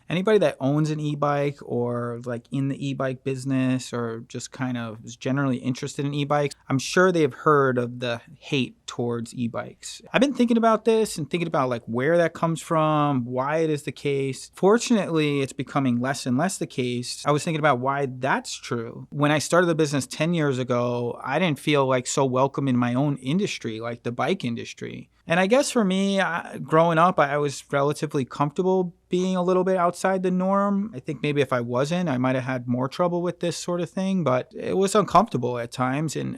Anybody that owns an e-bike or like in the e-bike business or just kind of is generally interested in e-bikes, I'm sure they've heard of the hate towards e-bikes. I've been thinking about this and thinking about like where that comes from, why it is the case. Fortunately, it's becoming less and less the case. I was thinking about why that's true. When I started the business 10 years ago, I didn't feel like so welcome in my own industry, like the bike industry. And I guess for me, growing up, I was relatively comfortable being a little bit outside the norm. I think maybe if I wasn't, I might have had more trouble with this sort of thing, but it was uncomfortable at times. And,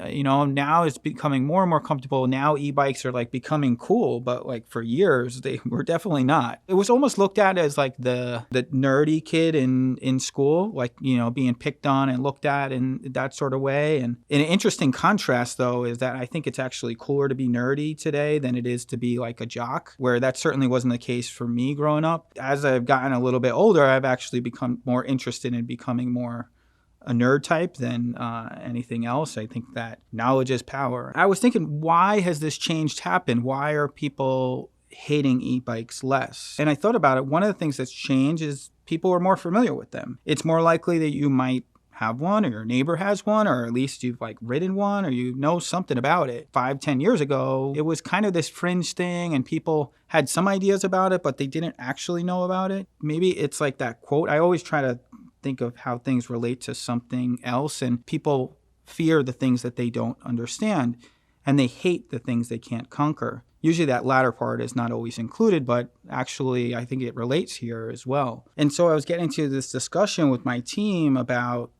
now it's becoming more and more comfortable. Now e-bikes are like becoming cool, but like for years, they were definitely not. It was almost looked at as like the nerdy kid in school, like, being picked on and looked at in that sort of way. And an interesting contrast, though, is that I think it's actually cooler to be nerdy today than it is to be like a jock, where that certainly wasn't the case for me growing up. As I've gotten a little bit older, I've actually become more interested in becoming more a nerd type than anything else. I think that knowledge is power. I was thinking, why has this change happened? Why are people hating e-bikes less? And I thought about it. One of the things that's changed is people are more familiar with them. It's more likely that you might have one, or your neighbor has one, or at least you've like ridden one, or you know something about it. 5-10 years ago, it was kind of this fringe thing and people had some ideas about it, but they didn't actually know about it. Maybe it's like that quote. I always try to think of how things relate to something else, and people fear the things that they don't understand and they hate the things they can't conquer. Usually that latter part is not always included, but actually I think it relates here as well. And so I was getting to this discussion with my team about,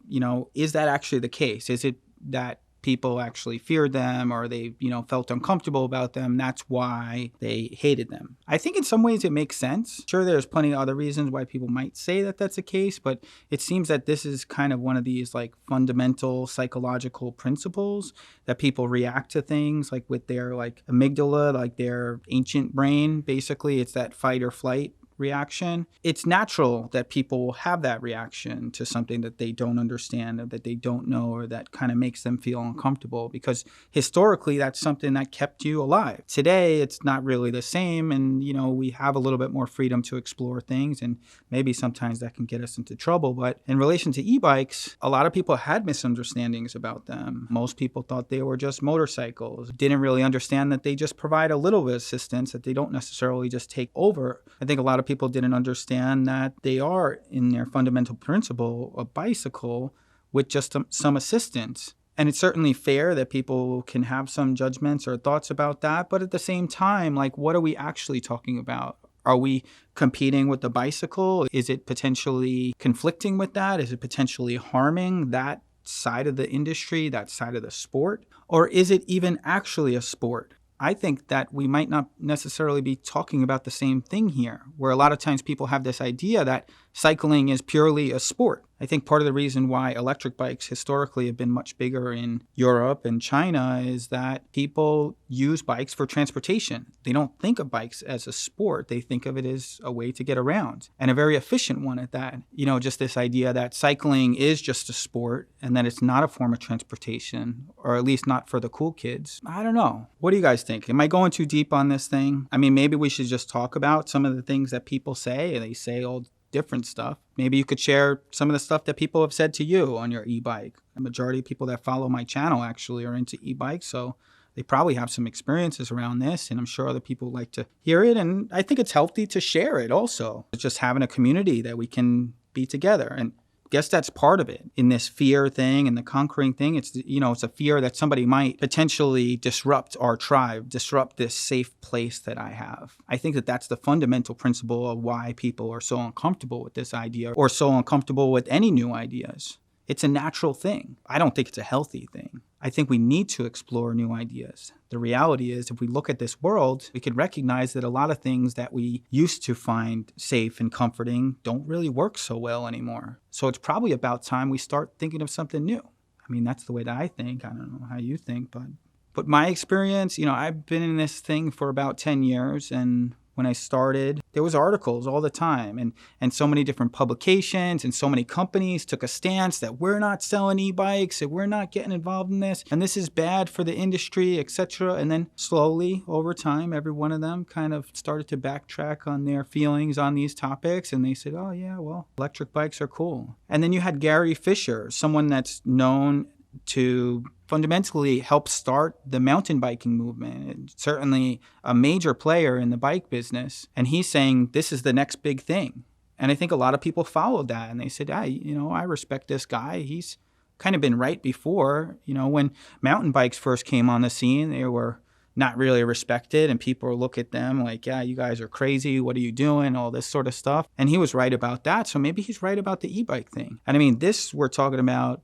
is that actually the case? Is it that people actually feared them, or they, felt uncomfortable about them? That's why they hated them. I think in some ways it makes sense. Sure, there's plenty of other reasons why people might say that that's the case, but it seems that this is kind of one of these like fundamental psychological principles that people react to things like with their like amygdala, like their ancient brain. Basically, it's that fight or flight reaction. It's natural that people will have that reaction to something that they don't understand or that they don't know, or that kind of makes them feel uncomfortable, because historically that's something that kept you alive. Today it's not really the same, and we have a little bit more freedom to explore things, and maybe sometimes that can get us into trouble. But in relation to e-bikes, a lot of people had misunderstandings about them. Most people thought they were just motorcycles, didn't really understand that they just provide a little bit of assistance, that they don't necessarily just take over. I think a lot of people didn't understand that they are, in their fundamental principle, a bicycle with just some assistance. And it's certainly fair that people can have some judgments or thoughts about that. But at the same time, like, what are we actually talking about? Are we competing with the bicycle? Is it potentially conflicting with that? Is it potentially harming that side of the industry, that side of the sport? Or is it even actually a sport? I think that we might not necessarily be talking about the same thing here, where a lot of times people have this idea that cycling is purely a sport. I think part of the reason why electric bikes historically have been much bigger in Europe and China is that people use bikes for transportation. They don't think of bikes as a sport. They think of it as a way to get around, and a very efficient one at that. Just this idea that cycling is just a sport and that it's not a form of transportation, or at least not for the cool kids. I don't know. What do you guys think? Am I going too deep on this thing? I mean, maybe we should just talk about some of the things that people say, and they say all different stuff. Maybe you could share some of the stuff that people have said to you on your e-bike. The majority of people that follow my channel actually are into e-bikes, so they probably have some experiences around this, and I'm sure other people like to hear it. And I think it's healthy to share it also. It's just having a community that we can be together. And I guess that's part of it in this fear thing and the conquering thing. It's a fear that somebody might potentially disrupt our tribe, disrupt this safe place that I have. I think that that's the fundamental principle of why people are so uncomfortable with this idea, or so uncomfortable with any new ideas. It's a natural thing. I don't think it's a healthy thing. I think we need to explore new ideas. The reality is, if we look at this world, we can recognize that a lot of things that we used to find safe and comforting don't really work so well anymore. So it's probably about time we start thinking of something new. I mean, that's the way that I think. I don't know how you think, but my experience, I've been in this thing for about 10 years, and when I started, there was articles all the time, and so many different publications and so many companies took a stance that we're not selling e-bikes, that we're not getting involved in this, and this is bad for the industry, etc. And then slowly over time, every one of them kind of started to backtrack on their feelings on these topics, and they said, oh yeah, well, electric bikes are cool. And then you had Gary Fisher, someone that's known to fundamentally help start the mountain biking movement, and certainly a major player in the bike business. And he's saying this is the next big thing. And I think a lot of people followed that and they said, I respect this guy. He's kind of been right before. When mountain bikes first came on the scene, they were not really respected, and people look at them like, yeah, you guys are crazy. What are you doing? All this sort of stuff. And he was right about that. So maybe he's right about the e-bike thing. And I mean, this we're talking about,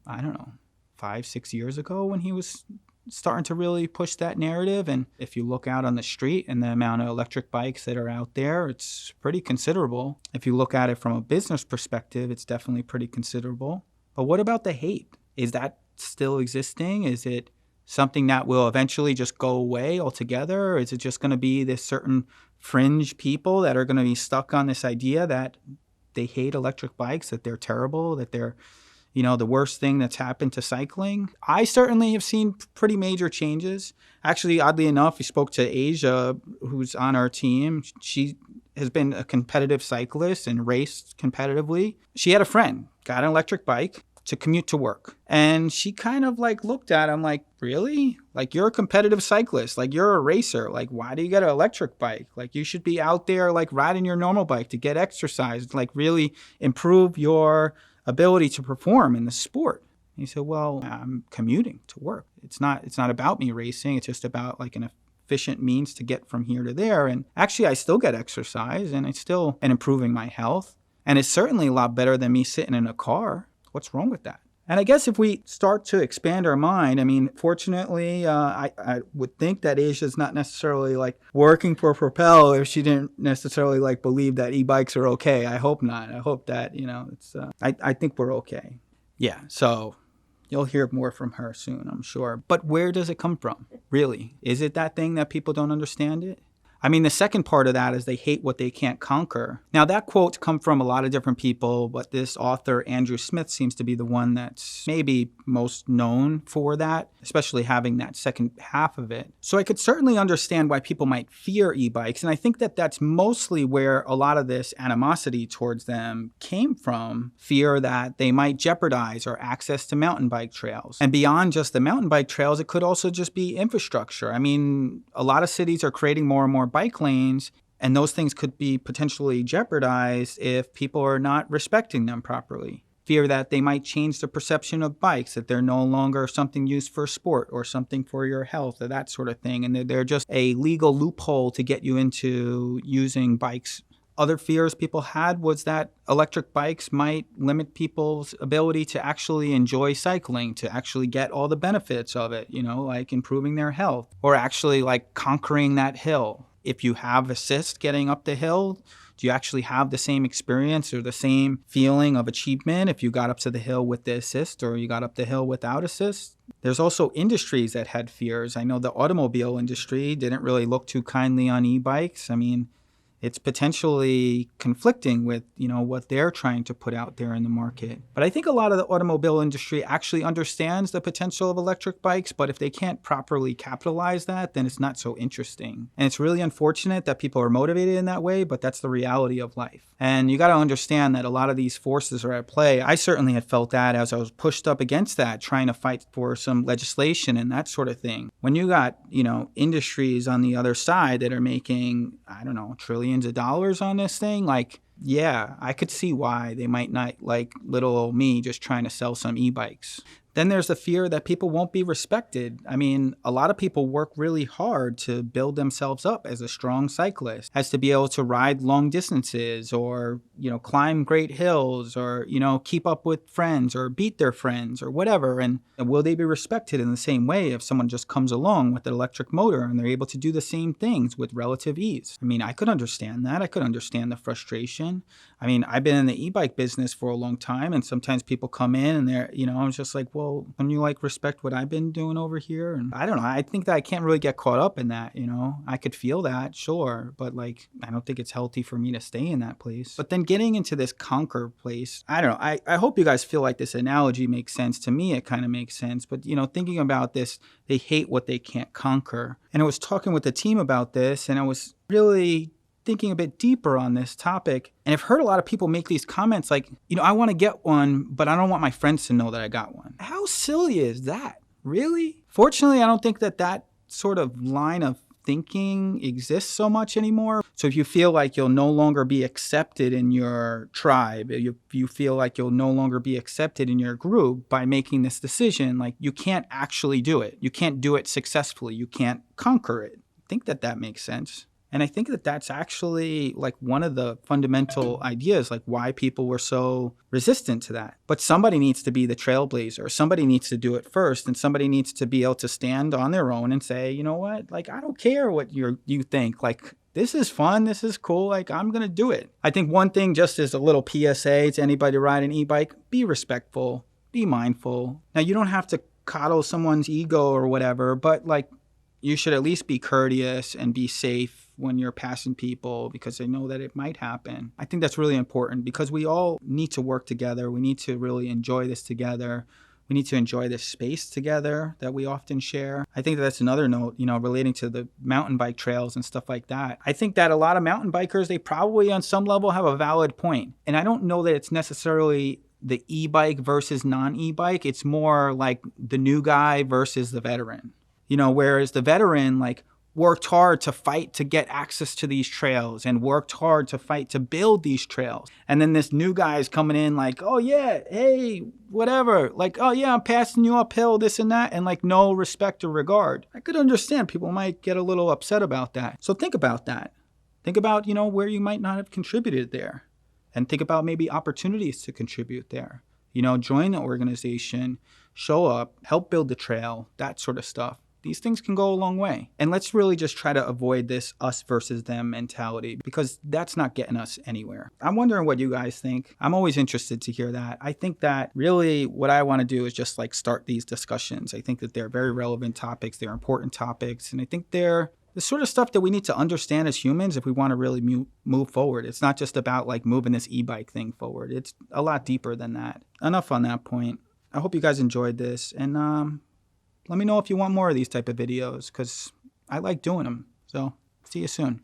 I don't know, 5-6 years ago when he was starting to really push that narrative. And if you look out on the street and the amount of electric bikes that are out there, it's pretty considerable. If you look at it from a business perspective, it's definitely pretty considerable. But what about the hate? Is that still existing? Is it something that will eventually just go away altogether? Or is it just going to be this certain fringe people that are going to be stuck on this idea that they hate electric bikes, that they're terrible, that they're the worst thing that's happened to cycling? I certainly have seen pretty major changes. Actually, oddly enough, we spoke to Asia, who's on our team. She has been a competitive cyclist and raced competitively. She had a friend, got an electric bike to commute to work. And she kind of looked at him like, really? You're a competitive cyclist. You're a racer. Why do you get an electric bike? You should be out there riding your normal bike to get exercise, really improve your ability to perform in the sport. And he said, well, I'm commuting to work. It's not about me racing. It's just about an efficient means to get from here to there. And actually, I still get exercise and I still am improving my health. And it's certainly a lot better than me sitting in a car. What's wrong with that? And I guess if we start to expand our mind, I mean, fortunately, I would think that Asia's not necessarily working for Propel if she didn't necessarily believe that e-bikes are okay. I hope not. I hope that, it's, I think we're okay. Yeah. So you'll hear more from her soon, I'm sure. But where does it come from? Really? Is it that thing that people don't understand it? I mean, the second part of that is they hate what they can't conquer. Now, that quote comes from a lot of different people, but this author, Andrew Smith, seems to be the one that's maybe most known for that, especially having that second half of it. So I could certainly understand why people might fear e-bikes, and I think that that's mostly where a lot of this animosity towards them came from, fear that they might jeopardize our access to mountain bike trails. And beyond just the mountain bike trails, it could also just be infrastructure. I mean, a lot of cities are creating more and more bike lanes, and those things could be potentially jeopardized if people are not respecting them properly. Fear that they might change the perception of bikes, that they're no longer something used for sport or something for your health or that sort of thing, and they're just a legal loophole to get you into using bikes. Other fears people had was that electric bikes might limit people's ability to actually enjoy cycling, to actually get all the benefits of it, improving their health or actually conquering that hill. If you have assist getting up the hill, do you actually have the same experience or the same feeling of achievement if you got up to the hill with the assist or you got up the hill without assist? There's also industries that had fears. I know the automobile industry didn't really look too kindly on e-bikes. I mean, it's potentially conflicting with, what they're trying to put out there in the market. But I think a lot of the automobile industry actually understands the potential of electric bikes, but if they can't properly capitalize that, then it's not so interesting. And it's really unfortunate that people are motivated in that way, but that's the reality of life. And you got to understand that a lot of these forces are at play. I certainly had felt that as I was pushed up against that, trying to fight for some legislation and that sort of thing. When you got, industries on the other side that are making, trillions of dollars on this thing, yeah, I could see why they might not like little old me just trying to sell some e-bikes. Then there's the fear that people won't be respected. I mean, a lot of people work really hard to build themselves up as a strong cyclist, as to be able to ride long distances or, climb great hills or, keep up with friends or beat their friends or whatever. And will they be respected in the same way if someone just comes along with an electric motor and they're able to do the same things with relative ease? I mean, I could understand that. I could understand the frustration. I mean, I've been in the e-bike business for a long time, and sometimes people come in and they're, I was just like, well, well, don't you like respect what I've been doing over here? And I don't know. I think that I can't really get caught up in that, you know? I could feel that, sure, but like, I don't think it's healthy for me to stay in that place. But then getting into this conquer place, I don't know. I hope you guys feel like this analogy makes sense. To me, it kind of makes sense. But, you know, thinking about this, they hate what they can't conquer. And I was talking with the team about this, and I was really thinking a bit deeper on this topic. And I've heard a lot of people make these comments like, you know, I want to get one, but I don't want my friends to know that I got one. How silly is that? Really? Fortunately, I don't think that sort of line of thinking exists so much anymore. So if you feel like you'll no longer be accepted in your tribe, if you feel like you'll no longer be accepted in your group by making this decision, like you can't actually do it. You can't do it successfully. You can't conquer it. I think that makes sense. And I think that that's actually like one of the fundamental ideas, like why people were so resistant to that. But somebody needs to be the trailblazer. Somebody needs to do it first. And somebody needs to be able to stand on their own and say, you know what, like, I don't care what you think. Like, this is fun. This is cool. Like, I'm going to do it. I think one thing, just as a little PSA to anybody riding an e-bike, be respectful, be mindful. Now, you don't have to coddle someone's ego or whatever, but like, you should at least be courteous and be safe when you're passing people because they know that it might happen. I think that's really important because we all need to work together. We need to really enjoy this together. We need to enjoy this space together that we often share. I think that's another note, you know, relating to the mountain bike trails and stuff like that. I think that a lot of mountain bikers, they probably on some level have a valid point. And I don't know that it's necessarily the e-bike versus non-e-bike. It's more like the new guy versus the veteran. You know, whereas the veteran, like, worked hard to fight to get access to these trails and worked hard to fight to build these trails. And then this new guy is coming in like, oh yeah, hey, whatever. Like, oh yeah, I'm passing you uphill, this and that. And like no respect or regard. I could understand people might get a little upset about that. So think about that. Think about, you know, where you might not have contributed there. And think about maybe opportunities to contribute there. You know, join the organization, show up, help build the trail, that sort of stuff. These things can go a long way. And let's really just try to avoid this us versus them mentality because that's not getting us anywhere. I'm wondering what you guys think. I'm always interested to hear that. I think that really what I want to do is just like start these discussions. I think that they're very relevant topics. They're important topics. And I think they're the sort of stuff that we need to understand as humans if we want to really move forward. It's not just about like moving this e-bike thing forward. It's a lot deeper than that. Enough on that point. I hope you guys enjoyed this. And let me know if you want more of these type of videos because I like doing them. So see you soon.